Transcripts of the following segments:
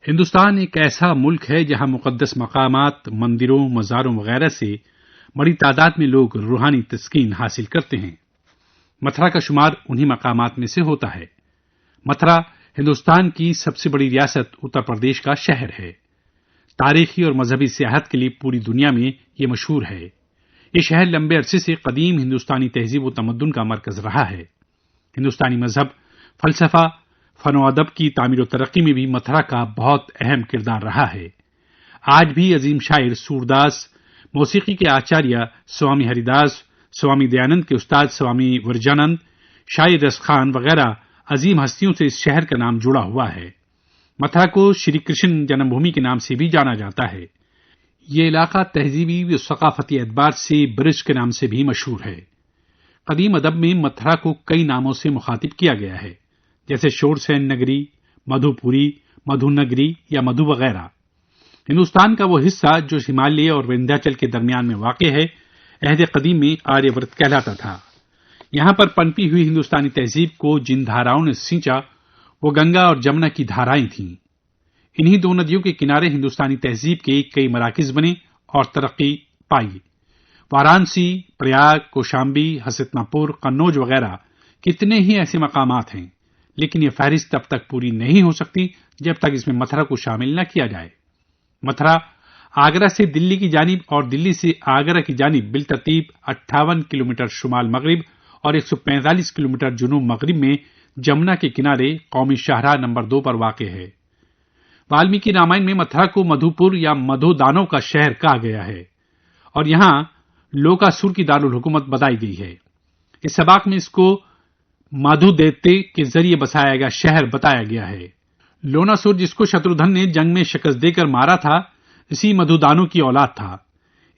ہندوستان ایک ایسا ملک ہے جہاں مقدس مقامات، مندروں، مزاروں وغیرہ سے بڑی تعداد میں لوگ روحانی تسکین حاصل کرتے ہیں۔ متھرا کا شمار انہی مقامات میں سے ہوتا ہے۔ متھرا ہندوستان کی سب سے بڑی ریاست اتر پردیش کا شہر ہے۔ تاریخی اور مذہبی سیاحت کے لیے پوری دنیا میں یہ مشہور ہے۔ یہ شہر لمبے عرصے سے قدیم ہندوستانی تہذیب و تمدن کا مرکز رہا ہے۔ ہندوستانی مذہب، فلسفہ، فن و ادب کی تعمیر و ترقی میں بھی متھرا کا بہت اہم کردار رہا ہے۔ آج بھی عظیم شاعر سورداس، موسیقی کے آچاریہ سوامی ہری داس، سوامی دیانند کے استاد سوامی ورجانند، شاعر رسخان وغیرہ عظیم ہستیوں سے اس شہر کا نام جڑا ہوا ہے۔ متھرا کو شری کرشن جنم بھومی کے نام سے بھی جانا جاتا ہے۔ یہ علاقہ تہذیبی و ثقافتی اعتبار سے برج کے نام سے بھی مشہور ہے۔ قدیم ادب میں متھرا کو کئی ناموں سے مخاطب کیا گیا ہے، جیسے شور سین نگری، مدھو پوری، مدھو نگری یا مدھو وغیرہ۔ ہندوستان کا وہ حصہ جو ہمالیہ اور وندھیاچل کے درمیان میں واقع ہے، عہد قدیم میں آریہ ورت کہلاتا تھا۔ یہاں پر پنپی ہوئی ہندوستانی تہذیب کو جن دھاراؤں نے سینچا، وہ گنگا اور جمنا کی دھارائیں تھیں۔ انہی دو ندیوں کے کنارے ہندوستانی تہذیب کے کئی مراکز بنے اور ترقی پائی۔ وارانسی، پریاگ، کوشامبی، ہستنا پور، قنوج وغیرہ کتنے ہی ایسے مقامات ہیں، لیکن یہ فہرست تب تک پوری نہیں ہو سکتی جب تک اس میں متھرا کو شامل نہ کیا جائے۔ متھرا آگرہ سے دلی کی جانب اور دلی سے آگرہ کی جانب بالترتیب 58 کلومیٹر شمال مغرب اور 145 کلومیٹر جنوب مغرب میں جمنا کے کنارے قومی شاہراہ نمبر 2 پر واقع ہے۔ والمیکی رامائن میں متھرا کو مدھو پور یا مدھو دانوں کا شہر کہا گیا ہے، اور یہاں لوکاسور کی دارالحکومت بتائی گئی ہے۔ اس سباق میں اس کو مادھو دیتے کے ذریعے بسایا گیا شہر بتایا گیا ہے۔ لوناسور جس کو شترودھن نے جنگ میں شکست دے کر مارا تھا، اسی مدھو دانوں کی اولاد تھا۔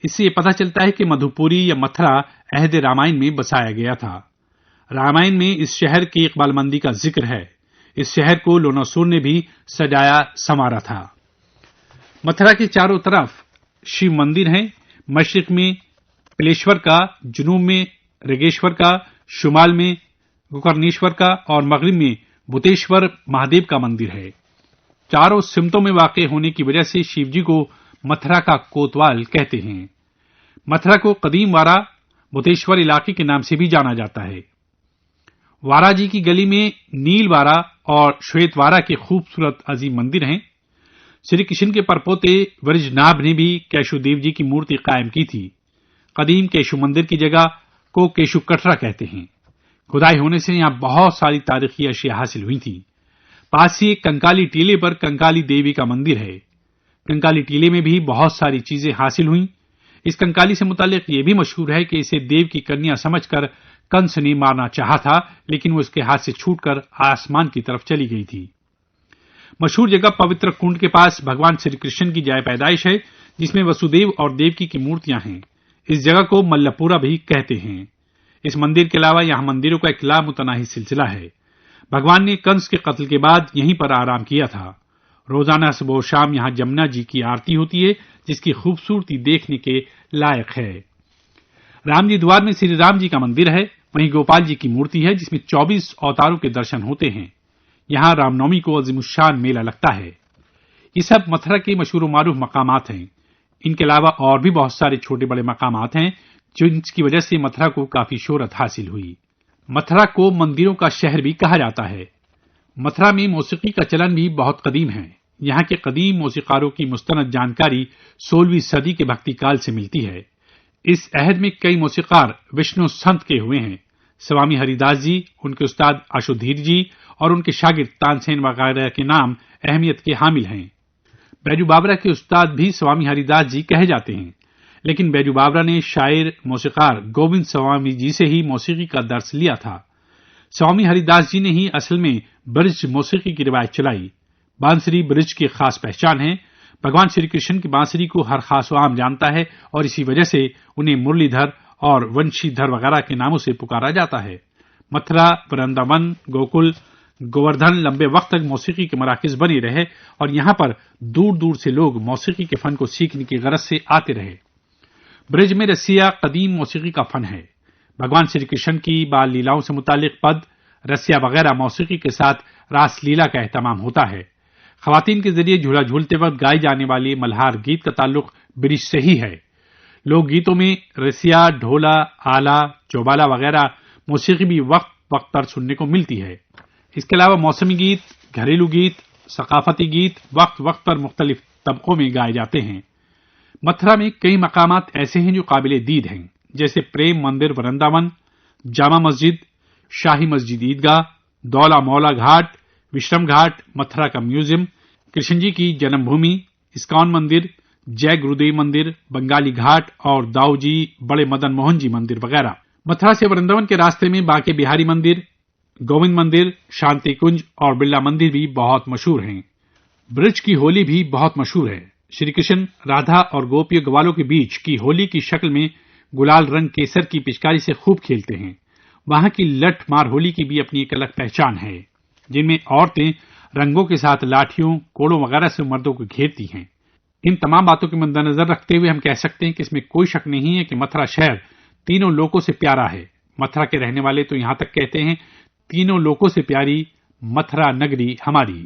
اس سے یہ پتہ چلتا ہے کہ مدھو پوری یا متھرا عہد رامائن میں بسایا گیا تھا۔ رامائن میں اس شہر کی اقبال مندی کا ذکر ہے۔ اس شہر کو لوناسور نے بھی سجایا سنوارا تھا۔ متھرا کے چاروں طرف شیو مندر ہیں، مشرق میں پلیشور کا، جنوب میں رگیشور کا، شمال میں گوکرنیشور کا اور مغرب میں بھوتیشور مہادیو کا مندر ہے۔ چاروں سمتوں میں واقع ہونے کی وجہ سے شیو جی کو متھرا کا کوتوال کہتے ہیں۔ متھرا کو قدیم وارا بھوتیشور علاقے کے نام سے بھی جانا جاتا ہے۔ وارا جی کی گلی میں نیل وارا اور شویت وارا کے خوبصورت عظیم مندر ہیں۔ شری کرشن کے پرپوتے ورج نابھ نے بھی کیشو دیو جی کی مورتی قائم کی تھی۔ قدیم کیشو مندر کی جگہ کو کیشو کٹرا کہتے ہیں۔ کھدائی ہونے سے یہاں بہت ساری تاریخی اشیاء حاصل ہوئی تھیں۔ پاس ہی ایک کنکالی ٹیلے پر کنکالی دیوی کا مندر ہے۔ کنکالی ٹیلے میں بھی بہت ساری چیزیں حاصل ہوئیں۔ اس کنکالی سے متعلق یہ بھی مشہور ہے کہ اسے دیو کی کنیا سمجھ کر کنس نے مارنا چاہا تھا، لیکن وہ اس کے ہاتھ سے چھوٹ کر آسمان کی طرف چلی گئی تھی۔ مشہور جگہ پوتر کنڈ کے پاس بھگوان شری کرشن کی جائے پیدائش ہے، جس میں وسودیو اور دیوکی کی مورتیاں ہیں۔ اس جگہ کو ملا پورا بھی کہتے ہیں۔ اس مندر کے علاوہ یہاں مندروں کا ایک لامتناہی سلسلہ ہے۔ بھگوان نے کنس کے قتل کے بعد یہیں پر آرام کیا تھا۔ روزانہ صبح و شام یہاں جمنا جی کی آرتی ہوتی ہے، جس کی خوبصورتی دیکھنے کے لائق ہے۔ رام جی دوار میں سری رام جی کا مندر ہے، وہیں گوپال جی کی مورتی ہے جس میں 24 اوتاروں کے درشن ہوتے ہیں۔ یہاں رام نومی کو عظیم الشان میلہ لگتا ہے۔ یہ سب متھرا کے مشہور و معروف مقامات ہیں۔ ان کے علاوہ اور بھی بہت سارے چھوٹے بڑے مقامات ہیں جن کی وجہ سے متھرا کو کافی شہرت حاصل ہوئی۔ متھرا کو مندروں کا شہر بھی کہا جاتا ہے۔ متھرا میں موسیقی کا چلن بھی بہت قدیم ہے۔ یہاں کے قدیم موسیقاروں کی مستند جانکاری 16ویں صدی کے بھکتی کال سے ملتی ہے۔ اس عہد میں کئی موسیقار وشنو سنت کے ہوئے ہیں۔ سوامی ہری داس جی، ان کے استاد اشودھیر جی اور ان کے شاگرد تان سین وغیرہ کے نام اہمیت کے حامل ہیں۔ بیجو باورا کے استاد بھی سوامی ہری داس جی کہے جاتے ہیں، لیکن بیجو باورا نے شاعر موسیقار گووند سوامی جی سے ہی موسیقی کا درس لیا تھا۔ سوامی ہری داس جی نے ہی اصل میں برج موسیقی کی روایت چلائی۔ بانسری برج کی خاص پہچان ہے۔ بھگوان شری کرشن کی بانسری کو ہر خاص و عام جانتا ہے اور اسی وجہ سے انہیں مرلی دھر اور ونشی دھر وغیرہ کے ناموں سے پکارا جاتا ہے۔ متھرا، ورنداون، گوکل، گووردھن لمبے وقت تک موسیقی کے مراکز بنے رہے اور یہاں پر دور دور سے لوگ موسیقی کے فن کو سیکھنے کی غرض سے آتے رہے۔ برج میں رسیا قدیم موسیقی کا فن ہے۔ بھگوان شری کرشن کی بال لیلاؤں سے متعلق پد، رسیا وغیرہ موسیقی کے ساتھ راس لیلا کا اہتمام ہوتا ہے۔ خواتین کے ذریعے جھولا جھولتے وقت گائے جانے والے ملہار گیت کا تعلق برج سے ہی ہے۔ لوک گیتوں میں رسیا، ڈھولا، آلہ، چوبالا وغیرہ موسیقی بھی وقت وقت پر سننے کو ملتی ہے۔ اس کے علاوہ موسمی گیت، گھریلو گیت، ثقافتی گیت وقت وقت پر مختلف طبقوں میں گائے جاتے ہیں۔ متھرا میں کئی مقامات ایسے ہیں جو قابل دید ہیں، جیسے پریم مندر ورنداون، جامع مسجد، شاہی مسجد عیدگاہ، دولا مولا گھاٹ، وشرم گھاٹ، متھرا کا میوزیم، کرشن جی کی جنم بھومی، اسکان مندر، جے گرودیو مندر، بنگالی گھاٹ اور داؤ جی بڑے مدن موہن جی مندر وغیرہ۔ متھرا سے ورنداون کے راستے میں بانکے بہاری مندر، گووند مندر، شانتی کنج اور برلا مندر بھی بہت مشہور ہیں۔ برج کی ہولی بھی بہت مشہور ہے۔ شری کرشن، رادھا اور گوپی گوالوں کے بیچ کی ہولی کی شکل میں گلال رنگ کیسر کی پچکاری سے خوب کھیلتے ہیں۔ وہاں کی لٹھ مار ہولی کی بھی اپنی ایک الگ پہچان ہے، جن میں عورتیں رنگوں کے ساتھ لاٹھیوں، کوڑوں وغیرہ سے مردوں کو گھیرتی ہیں۔ ان تمام باتوں کے مد نظر رکھتے ہوئے ہم کہہ سکتے ہیں کہ اس میں کوئی شک نہیں ہے کہ متھرا شہر تینوں لوکوں سے پیارا ہے۔ متھرا کے رہنے والے تو یہاں تک کہتے ہیں، تینوں لوکوں سے پیاری متھرا نگری ہماری۔